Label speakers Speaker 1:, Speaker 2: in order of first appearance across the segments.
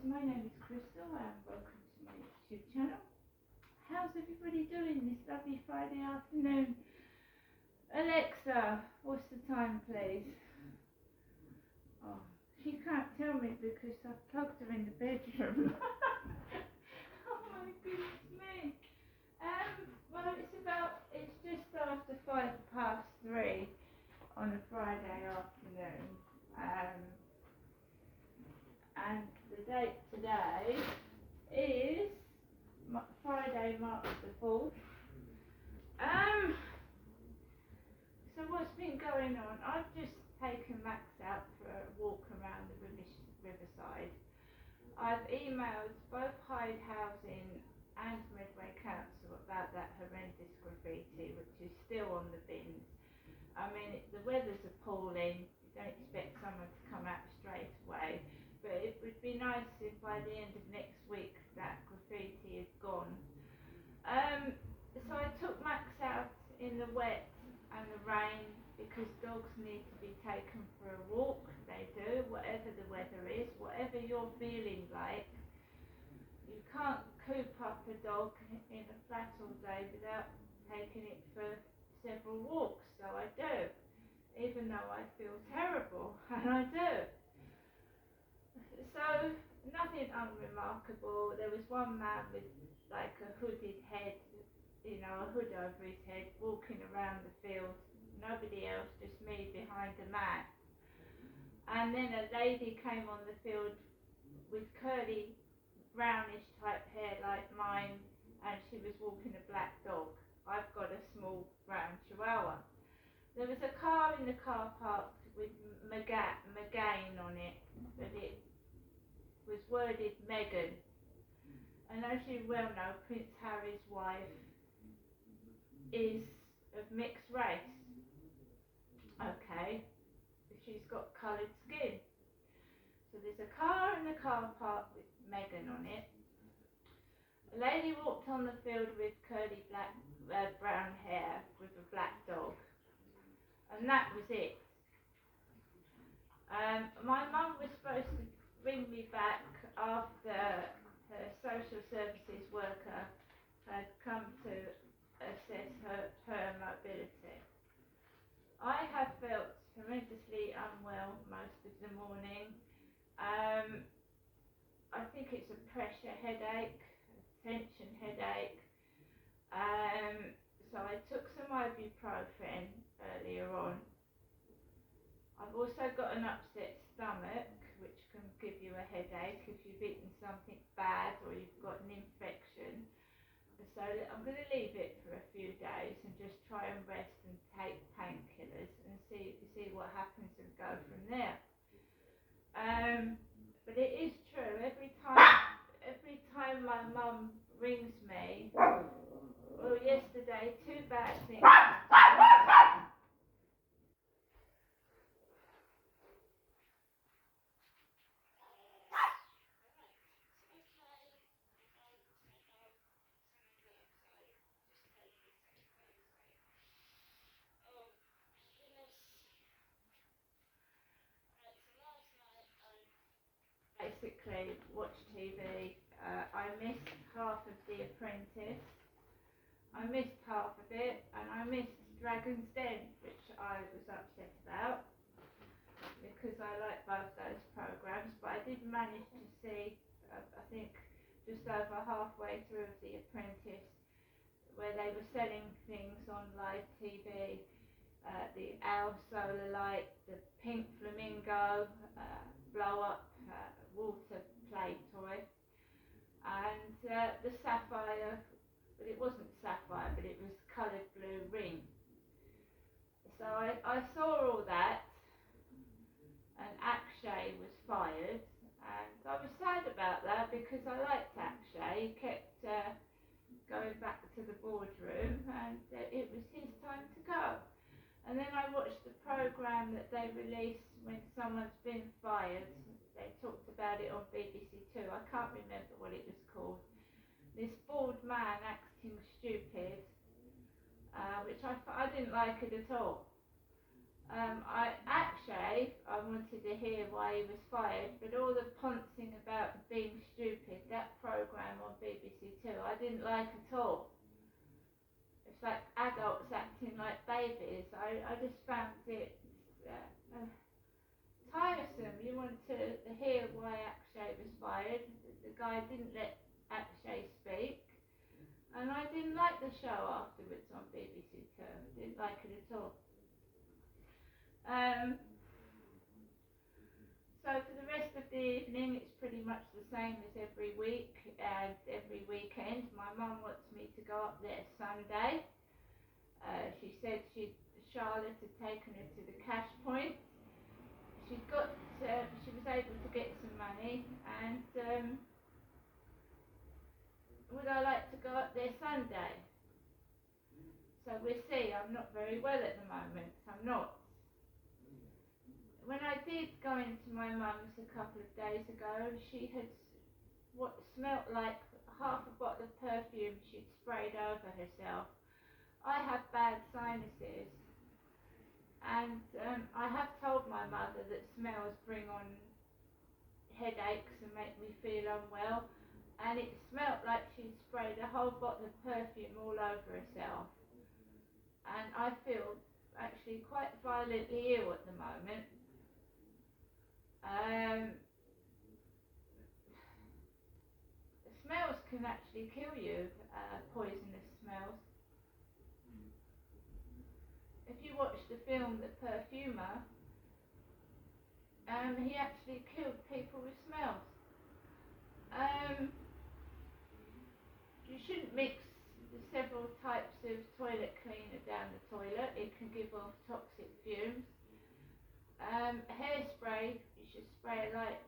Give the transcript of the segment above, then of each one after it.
Speaker 1: my name is Crystal and welcome to my YouTube channel. How's everybody doing this lovely Friday afternoon? Alexa, what's the time please? Oh, she can't tell me because I've plugged her in the bedroom. Oh my goodness me. Well it's just after 3:05 on a Friday afternoon. And the date today is Friday, March the 4th. So what's been going on? I've just taken Max out for a walk around the riverside. I've emailed both Hyde Housing and Medway Council about that horrendous graffiti, which is still on the bins. I mean, the weather's appalling. You don't expect someone to come out straight away. But it would be nice if by the end of next week that graffiti is gone. So I took Max out in the wet and the rain because dogs need to be taken for a walk. They do, whatever the weather is, whatever you're feeling like. You can't coop up a dog in a flat all day without taking it for several walks. So I do, even though I feel terrible, and I do. So, nothing unremarkable. There was one man with like a hooded head, a hood over his head, walking around the field. Nobody else, just me behind a man. And then a lady came on the field with curly, brownish type hair like mine, and she was walking a black dog. I've got a small brown chihuahua. There was a car in the car park with McGain on it, but it was worded Meghan, and as you well know, Prince Harry's wife is of mixed race. Okay, she's got coloured skin. So there's a car in the car park with Meghan on it. A lady walked on the field with curly brown hair with a black dog, and that was it. My mum was supposed to bring me back after her social services worker had come to assess her mobility. I have felt horrendously unwell most of the morning. I think it's a pressure headache, a tension headache. So I took some ibuprofen earlier on. I've also got an upset stomach, which can give you a headache if you've eaten something bad or you've got an infection. So I'm going to leave it for a few days and just try and rest and take painkillers and see what happens and go from there. But it is true, every time my mum rings me, well, yesterday, two bad things happened. Basically watch TV. I missed half of The Apprentice. I missed half of it, and I missed Dragon's Den, which I was upset about because I like both those programs. But I did manage to see, I think, just over halfway through The Apprentice, where they were selling things on live TV. The owl solar light, the pink flamingo, blow up water play toy, and the sapphire, but it wasn't sapphire, but it was coloured blue ring. So I saw all that, and Akshay was fired, and I was sad about that because I liked Akshay. He kept going back to the boardroom, and it was his time to go. And then I watched the programme that they released when someone's been fired. They talked about it on BBC Two. I can't remember what it was called. This bald man acting stupid, which I didn't like it at all. I wanted to hear why he was fired, but all the poncing about being stupid, that programme on BBC Two, I didn't like at all. It's like adults acting like babies. I just found it tiresome. You want to hear why Akshay was fired. The guy didn't let Akshay speak. And I didn't like the show afterwards on BBC Two. Didn't like it at all. So for the rest of the evening, it's pretty much the same as every week and every weekend. My mum wants me to go up there Sunday. She said Charlotte had taken her to the cash point. She was able to get some money, and would I like to go up there Sunday? So we'll see. I'm not very well at the moment. I'm not. When I did go into my mum's a couple of days ago, she had what smelt like half a bottle of perfume she'd sprayed over herself. I have bad sinuses, and I have told my mother that smells bring on headaches and make me feel unwell, and it smelt like she'd sprayed a whole bottle of perfume all over herself, and I feel actually quite violently ill at the moment. Smells can actually kill you, poisonous smells. If you watch the film The Perfumer, he actually killed people with smells. You shouldn't mix the several types of toilet cleaner down the toilet. It can give off toxic fumes. Hairspray, you should spray out.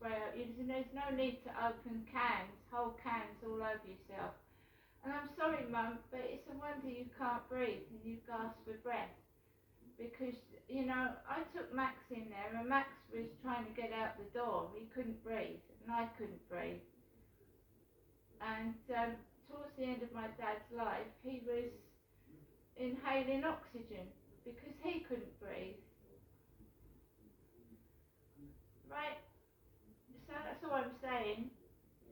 Speaker 1: There's no need to open whole cans all over yourself. And I'm sorry, Mum, but it's a wonder you can't breathe and you gasp for breath. Because, I took Max in there and Max was trying to get out the door. He couldn't breathe and I couldn't breathe. And towards the end of my dad's life, he was inhaling oxygen because he couldn't breathe. Right? So that's all I'm saying.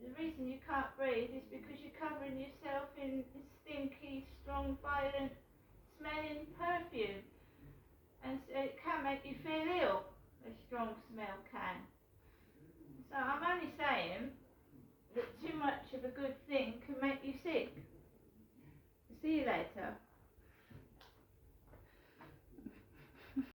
Speaker 1: The reason you can't breathe is because you're covering yourself in stinky, strong, violent smelling perfume. And so it can make you feel ill, a strong smell can. So I'm only saying that too much of a good thing can make you sick. See you later.